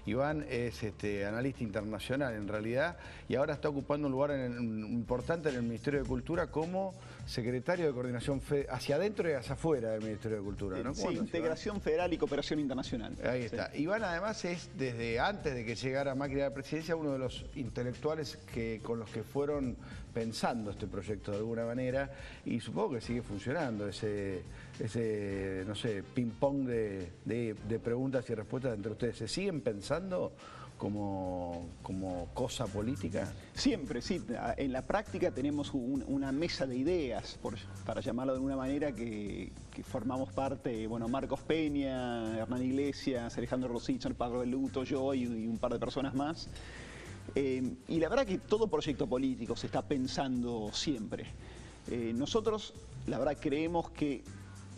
Iván es analista internacional en realidad y ahora está ocupando un lugar importante en el Ministerio de Cultura como secretario de coordinación hacia adentro y hacia afuera del Ministerio de Cultura, ¿no? Sí, integración federal y cooperación internacional. Ahí está. Sí. Iván además es, desde antes de que llegara Macri a la presidencia, uno de los intelectuales con los que fueron pensando este proyecto de alguna manera, y supongo que sigue funcionando ese no sé, ping-pong de preguntas y respuestas entre ustedes. ¿Se siguen pensando como cosa política? Siempre, sí. En la práctica tenemos una mesa de ideas, para llamarlo de alguna manera, que formamos parte, bueno, Marcos Peña, Hernán Iglesias, Alejandro Rosich, Pablo Belluto, yo y un par de personas más. Y la verdad que todo proyecto político se está pensando siempre. Nosotros, la verdad, creemos que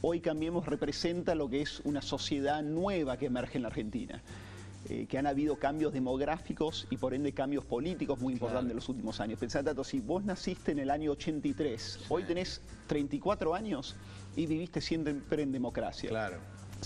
Hoy Cambiemos representa lo que es una sociedad nueva que emerge en la Argentina. Que han habido cambios demográficos y por ende cambios políticos muy importantes en los últimos años. Pensá, Tato, si vos naciste en el año 83, hoy tenés 34 años y viviste siempre en democracia. Claro.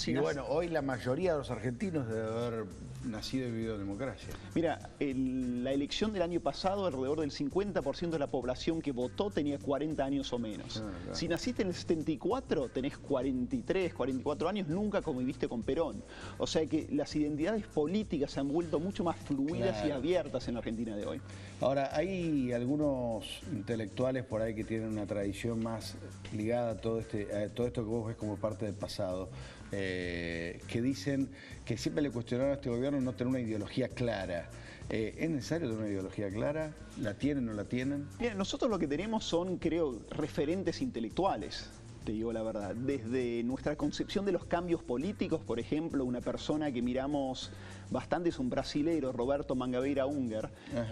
Y bueno, hoy la mayoría de los argentinos debe haber nacido y vivido en democracia. Mira, la elección del año pasado, alrededor del 50% de la población que votó tenía 40 años o menos. Claro. Si naciste en el 74, tenés 43, 44 años, nunca conviviste con Perón. O sea que las identidades políticas se han vuelto mucho más fluidas y abiertas en la Argentina de hoy. Ahora, hay algunos intelectuales por ahí que tienen una tradición más ligada a todo esto que vos ves como parte del pasado, que dicen que siempre le cuestionaron a este gobierno no tener una ideología clara. ¿Es necesario tener una ideología clara? ¿La tienen o no la tienen? Mira, nosotros lo que tenemos son, creo, referentes intelectuales. Te digo la verdad, desde nuestra concepción de los cambios políticos, por ejemplo, una persona que miramos bastante es un brasilero, Roberto Mangabeira Unger,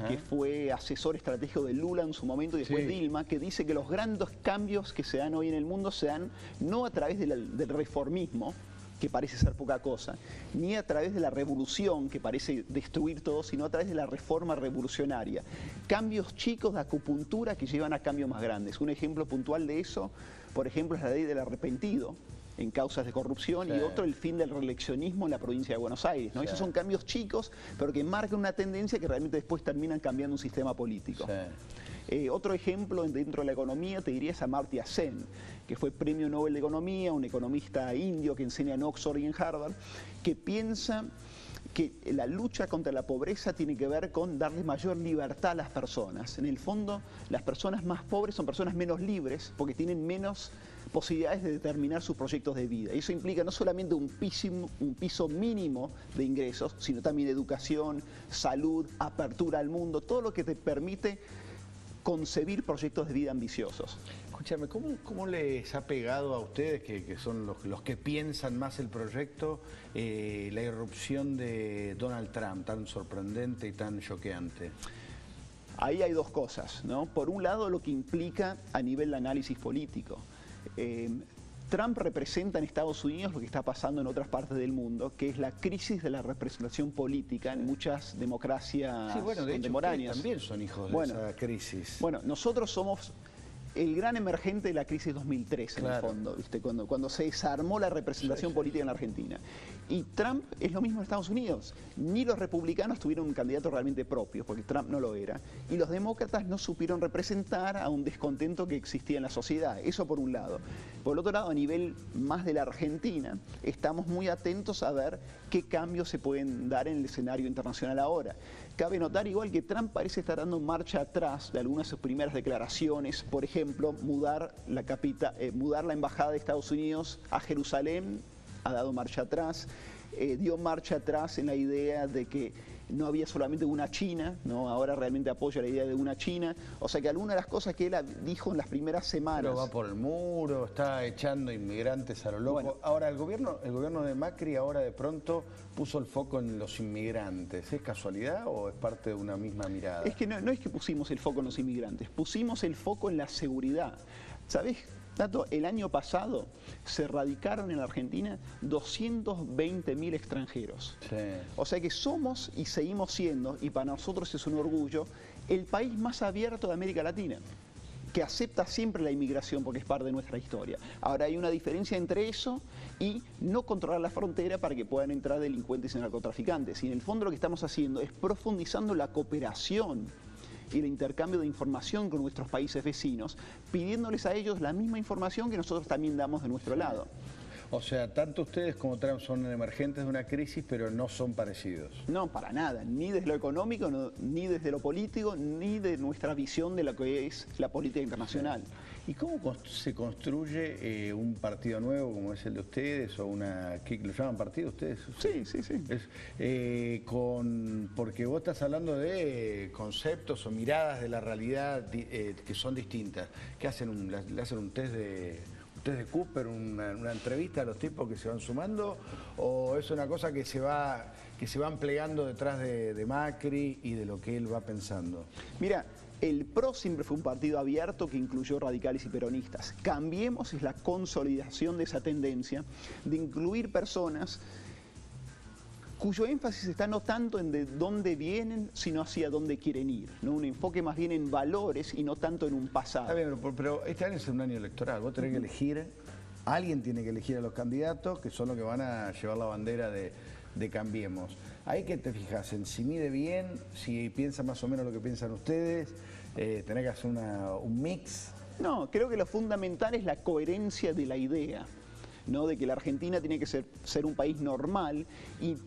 que fue asesor estratégico de Lula en su momento y después Dilma, que dice que los grandes cambios que se dan hoy en el mundo se dan no a través del reformismo, que parece ser poca cosa, ni a través de la revolución, que parece destruir todo, sino a través de la reforma revolucionaria. Cambios chicos de acupuntura que llevan a cambios más grandes. Un ejemplo puntual de eso, por ejemplo, es la ley del arrepentido en causas de corrupción y otro el fin del reeleccionismo en la provincia de Buenos Aires, ¿no? Esos son cambios chicos, pero que marcan una tendencia que realmente después terminan cambiando un sistema político. Otro ejemplo dentro de la economía te diría es Amartya Sen, que fue premio Nobel de Economía, un economista indio que enseña en Oxford y en Harvard, que piensa que la lucha contra la pobreza tiene que ver con darle mayor libertad a las personas. En el fondo, las personas más pobres son personas menos libres porque tienen menos posibilidades de determinar sus proyectos de vida. Y eso implica no solamente un piso mínimo de ingresos, sino también educación, salud, apertura al mundo, todo lo que te permite concebir proyectos de vida ambiciosos. Escúchame, ¿cómo les ha pegado a ustedes, que son los que piensan más el proyecto, la irrupción de Donald Trump, tan sorprendente y tan choqueante? Ahí hay dos cosas, ¿no? Por un lado, lo que implica a nivel de análisis político. Trump representa en Estados Unidos lo que está pasando en otras partes del mundo, que es la crisis de la representación política en muchas democracias contemporáneas. Hecho, también son hijos de esa crisis. Bueno, nosotros somos el gran emergente de la crisis 2003 en el fondo, ¿viste? Cuando se desarmó la representación política en la Argentina. Y Trump es lo mismo en Estados Unidos. Ni los republicanos tuvieron un candidato realmente propio, porque Trump no lo era. Y los demócratas no supieron representar a un descontento que existía en la sociedad. Eso por un lado. Por el otro lado, a nivel más de la Argentina, estamos muy atentos a ver qué cambios se pueden dar en el escenario internacional ahora. Cabe notar igual que Trump parece estar dando marcha atrás de algunas de sus primeras declaraciones. Por ejemplo, mudar la embajada de Estados Unidos a Jerusalén, ha dado marcha atrás. Dio marcha atrás en la idea de que no había solamente una China, ¿no? Ahora realmente apoya la idea de una China. O sea que algunas de las cosas que él dijo en las primeras semanas... Pero va por el muro, está echando inmigrantes a lo loco. Bueno, ahora, el gobierno de Macri ahora de pronto puso el foco en los inmigrantes. ¿Es casualidad o es parte de una misma mirada? Es que no es que pusimos el foco en los inmigrantes, pusimos el foco en la seguridad. ¿Sabés, Tato? El año pasado se radicaron en la Argentina 220.000 extranjeros. O sea que somos y seguimos siendo, y para nosotros es un orgullo, el país más abierto de América Latina. que acepta siempre la inmigración porque es parte de nuestra historia. Ahora hay una diferencia entre eso y no controlar la frontera para que puedan entrar delincuentes y narcotraficantes. Y en el fondo lo que estamos haciendo es profundizando la cooperación y el intercambio de información con nuestros países vecinos, pidiéndoles a ellos la misma información que nosotros también damos de nuestro lado. O sea, tanto ustedes como Trump son emergentes de una crisis, pero no son parecidos. No, para nada, ni desde lo económico, ni desde lo político, ni de nuestra visión de lo que es la política internacional. ¿Y cómo se construye un partido nuevo como es el de ustedes o una... ¿qué lo llaman partido ustedes? Sí, sí, sí. Porque vos estás hablando de conceptos o miradas de la realidad que son distintas. ¿Qué hacen? ¿Le hacen un test de Cooper, una entrevista a los tipos que se van sumando? ¿O es una cosa que se van plegando detrás de Macri y de lo que él va pensando? Mira, el PRO siempre fue un partido abierto que incluyó radicales y peronistas. Cambiemos es la consolidación de esa tendencia de incluir personas cuyo énfasis está no tanto en de dónde vienen, sino hacia dónde quieren ir, ¿no? Un enfoque más bien en valores y no tanto en un pasado. Está bien, pero este año es un año electoral, vos tenés que elegir, alguien tiene que elegir a los candidatos que son los que van a llevar la bandera de Cambiemos. Ahí que te fijas en si mide bien, si piensa más o menos lo que piensan ustedes, tenés que hacer un mix. No, creo que lo fundamental es la coherencia de la idea, ¿no? De que la Argentina tiene que ser un país normal y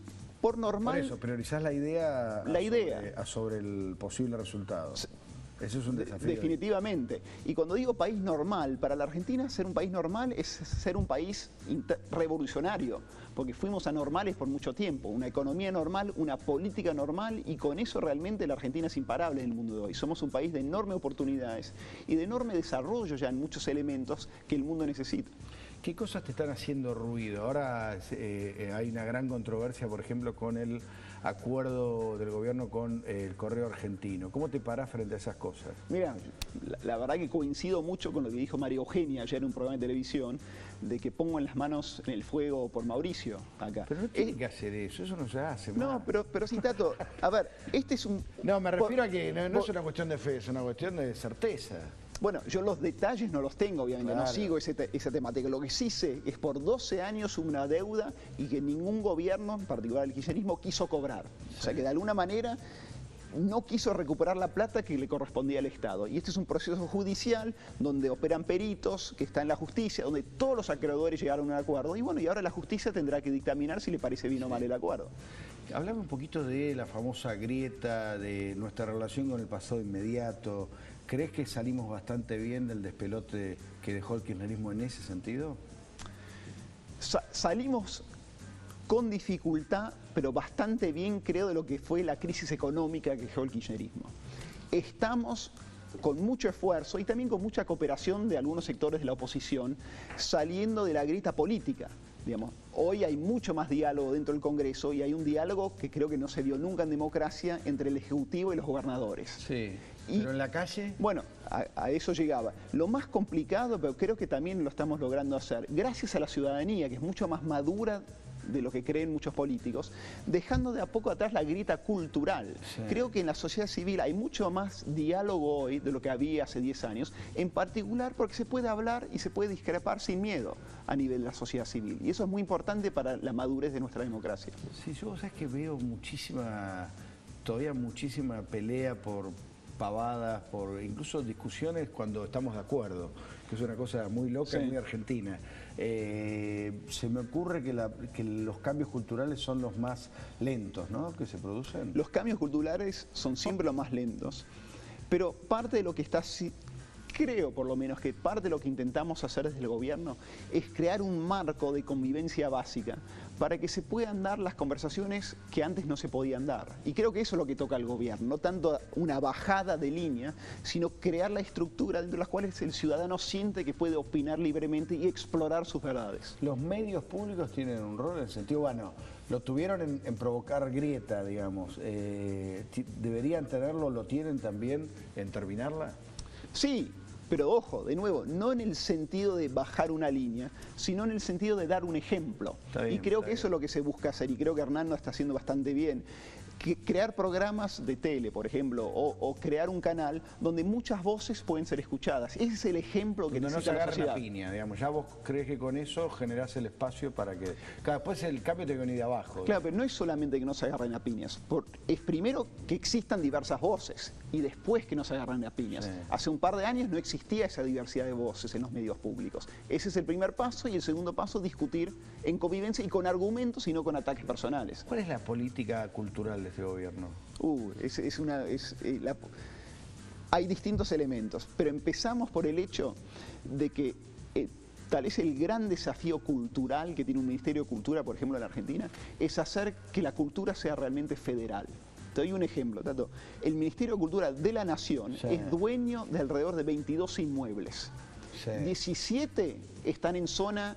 por normal... Por eso, priorizás la idea sobre el posible resultado. Eso es un desafío. Definitivamente. Y cuando digo país normal, para la Argentina ser un país normal es ser un país revolucionario, porque fuimos anormales por mucho tiempo. Una economía normal, una política normal, y con eso realmente la Argentina es imparable en el mundo de hoy. Somos un país de enormes oportunidades y de enorme desarrollo ya en muchos elementos que el mundo necesita. ¿Qué cosas te están haciendo ruido? Ahora hay una gran controversia, por ejemplo, con el acuerdo del gobierno con el Correo Argentino. ¿Cómo te parás frente a esas cosas? Mira, la verdad que coincido mucho con lo que dijo María Eugenia ayer en un programa de televisión, de que pongo en las manos en el fuego por Mauricio acá. Pero no tiene que hacer eso no se hace. No, pero sí, Tato, a ver, este es un... No, me refiero a que no es una cuestión de fe, es una cuestión de certeza. Bueno, yo los detalles no los tengo, obviamente, claro. No sigo esa temática. Lo que sí sé es por 12 años una deuda y que ningún gobierno, en particular el kirchnerismo, quiso cobrar. Sí. O sea, que de alguna manera no quiso recuperar la plata que le correspondía al Estado. Y este es un proceso judicial donde operan peritos, que está en la justicia, donde todos los acreedores llegaron a un acuerdo. Y bueno, y ahora la justicia tendrá que dictaminar si le parece bien o mal el acuerdo. Hablame un poquito de la famosa grieta, de nuestra relación con el pasado inmediato. ¿Crees que salimos bastante bien del despelote que dejó el kirchnerismo en ese sentido? Salimos con dificultad, pero bastante bien, creo, de lo que fue la crisis económica que dejó el kirchnerismo. Estamos con mucho esfuerzo y también con mucha cooperación de algunos sectores de la oposición, saliendo de la grieta política. Digamos, hoy hay mucho más diálogo dentro del Congreso y hay un diálogo que creo que no se vio nunca en democracia entre el Ejecutivo y los gobernadores. Sí, pero en la calle... Bueno, a eso llegaba. Lo más complicado, pero creo que también lo estamos logrando hacer, gracias a la ciudadanía, que es mucho más madura de lo que creen muchos políticos, dejando de a poco atrás la grieta cultural. Sí. Creo que en la sociedad civil hay mucho más diálogo hoy de lo que había hace 10 años, en particular porque se puede hablar y se puede discrepar sin miedo a nivel de la sociedad civil. Y eso es muy importante para la madurez de nuestra democracia. Sí, yo sabes que veo todavía muchísima pelea por pavadas, por incluso discusiones cuando estamos de acuerdo, que es una cosa muy loca y muy argentina. Se me ocurre que los cambios culturales son los más lentos, ¿no?, que se producen. Los cambios culturales son siempre los más lentos, pero parte de lo que está... Creo, por lo menos, que parte de lo que intentamos hacer desde el gobierno es crear un marco de convivencia básica para que se puedan dar las conversaciones que antes no se podían dar. Y creo que eso es lo que toca al gobierno, no tanto una bajada de línea, sino crear la estructura dentro de las cuales el ciudadano siente que puede opinar libremente y explorar sus verdades. ¿Los medios públicos tienen un rol en el sentido, bueno, lo tuvieron en provocar grieta, digamos, deberían tenerlo, lo tienen también en terminarla? Sí. Pero ojo, de nuevo, no en el sentido de bajar una línea, sino en el sentido de dar un ejemplo. Y creo que eso es lo que se busca hacer y creo que Hernán lo está haciendo bastante bien. crear programas de tele, por ejemplo, o crear un canal donde muchas voces pueden ser escuchadas. Ese es el ejemplo que necesita la sociedad. No se agarra la piña, digamos. Ya vos crees que con eso generás el espacio para que... Claro, después el cambio te viene de abajo. Claro, pero no es solamente que no se agarren a piñas. Es primero que existan diversas voces y después que no se agarren a piñas. Sí. Hace un par de años no existía esa diversidad de voces en los medios públicos. Ese es el primer paso, y el segundo paso, discutir en convivencia y con argumentos y no con ataques personales. ¿Cuál es la política cultural de este gobierno? Hay distintos elementos, pero empezamos por el hecho de que tal vez el gran desafío cultural que tiene un Ministerio de Cultura, por ejemplo, en la Argentina, es hacer que la cultura sea realmente federal. Te doy un ejemplo, Tato. El Ministerio de Cultura de la Nación es dueño de alrededor de 22 inmuebles. 17 están en zona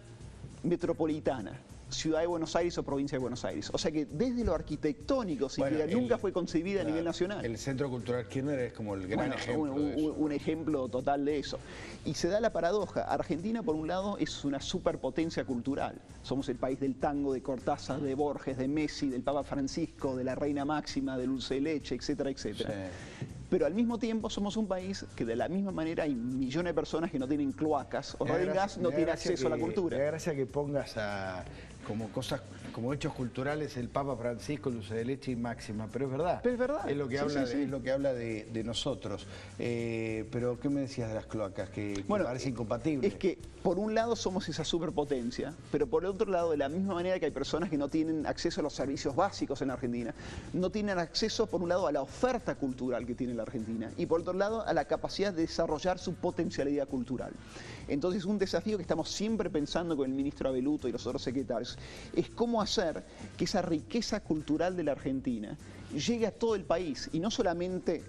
metropolitana, Ciudad de Buenos Aires o Provincia de Buenos Aires. O sea que desde lo arquitectónico, nunca fue concebida a nivel nacional. El Centro Cultural Kirchner es como el gran ejemplo de eso. Un ejemplo total de eso. Y se da la paradoja. Argentina, por un lado, es una superpotencia cultural. Somos el país del tango, de Cortázar, de Borges, de Messi, del Papa Francisco, de la Reina Máxima, de Dulce de Leche, etcétera, etcétera. Sí. Pero al mismo tiempo somos un país que de la misma manera hay millones de personas que no tienen cloacas o no tienen gas, no tienen acceso a la cultura. Me da gracia que pongas como cosas, como hechos culturales, el Papa Francisco, Dulce de Leche y Máxima, pero es verdad. Pero es verdad. Es lo que habla, es lo que habla de nosotros. Pero ¿qué me decías de las cloacas? Que parece incompatible. Es que por un lado somos esa superpotencia, pero por el otro lado, de la misma manera que hay personas que no tienen acceso a los servicios básicos en la Argentina, no tienen acceso, por un lado, a la oferta cultural que tiene la Argentina y por otro lado a la capacidad de desarrollar su potencialidad cultural. Entonces un desafío que estamos siempre pensando con el ministro Abeluto y los otros secretarios es cómo hacer que esa riqueza cultural de la Argentina llegue a todo el país y no solamente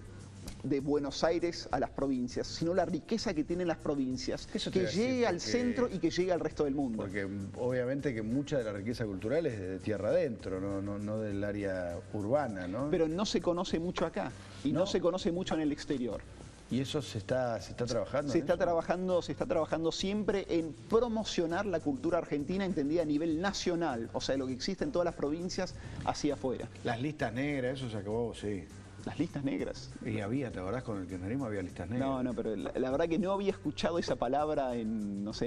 de Buenos Aires a las provincias, sino la riqueza que tienen las provincias, que llegue al centro y que llegue al resto del mundo. Porque obviamente que mucha de la riqueza cultural es de tierra adentro, no del área urbana, ¿no? Pero no se conoce mucho acá y no se conoce mucho en el exterior. ¿Y eso se está trabajando? Se está trabajando siempre en promocionar la cultura argentina entendida a nivel nacional, o sea, lo que existe en todas las provincias hacia afuera. Las listas negras, eso se acabó, sí. Las listas negras. Y había, ¿te acordás? Con el kirchnerismo había listas negras. No, pero la verdad que no había escuchado esa palabra en 2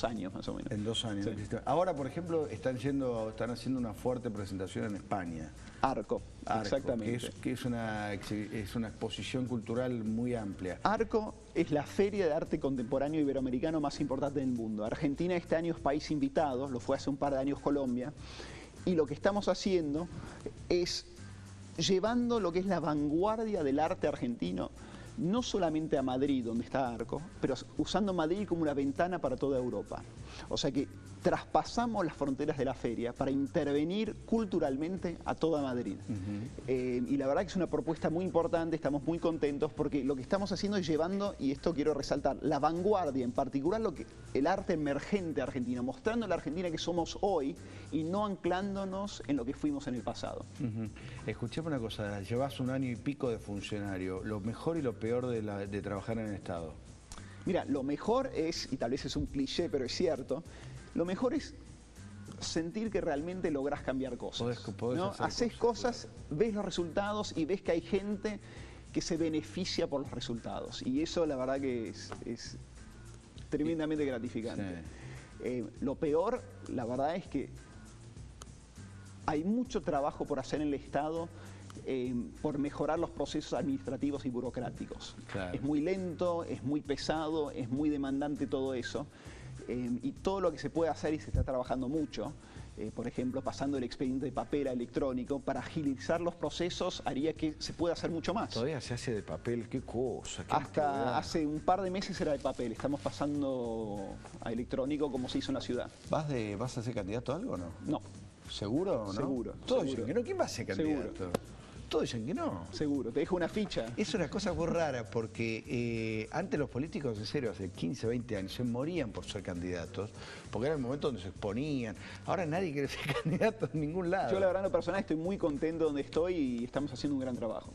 años más o menos. En 2 años. Sí. Ahora, por ejemplo, están haciendo una fuerte presentación en España. Arco, exactamente. Que es una exposición cultural muy amplia. Arco es la feria de arte contemporáneo iberoamericano más importante del mundo. Argentina este año es país invitado, lo fue hace un par de años Colombia, y lo que estamos haciendo es llevando lo que es la vanguardia del arte argentino, no solamente a Madrid, donde está Arco, pero usando Madrid como una ventana para toda Europa. O sea que traspasamos las fronteras de la feria para intervenir culturalmente a toda Madrid. Y la verdad que es una propuesta muy importante, estamos muy contentos porque lo que estamos haciendo es llevando, y esto quiero resaltar, la vanguardia, en particular el arte emergente argentino, mostrando a la Argentina que somos hoy y no anclándonos en lo que fuimos en el pasado. Escuchame una cosa, llevas 1 año y pico de funcionario, lo mejor y lo peor de trabajar en el Estado. Mira, lo mejor es, y tal vez es un cliché, pero es cierto, lo mejor es sentir que realmente lográs cambiar cosas. Haces cosas, ves los resultados y ves que hay gente que se beneficia por los resultados. Y eso la verdad que es tremendamente gratificante. Sí. Lo peor, la verdad es que hay mucho trabajo por hacer en el Estado por mejorar los procesos administrativos y burocráticos. Claro. Es muy lento, es muy pesado, es muy demandante todo eso. Y todo lo que se puede hacer y se está trabajando mucho, por ejemplo, pasando el expediente de papel a electrónico, para agilizar los procesos haría que se pueda hacer mucho más. Todavía se hace de papel, qué cosa. Hasta hace un par de meses era de papel, estamos pasando a electrónico como se hizo en la ciudad. ¿Vas a ser candidato a algo o no? No. ¿Seguro o no? Seguro. Todos dicen que no, ¿quién va a ser candidato? Seguro. Todos dicen que no. Seguro, te dejo una ficha. Es una cosa muy rara porque antes los políticos, en serio, hace 15, 20 años, se morían por ser candidatos, porque era el momento donde se exponían. Ahora nadie quiere ser candidato en ningún lado. Yo la verdad, en lo personal, estoy muy contento donde estoy y estamos haciendo un gran trabajo.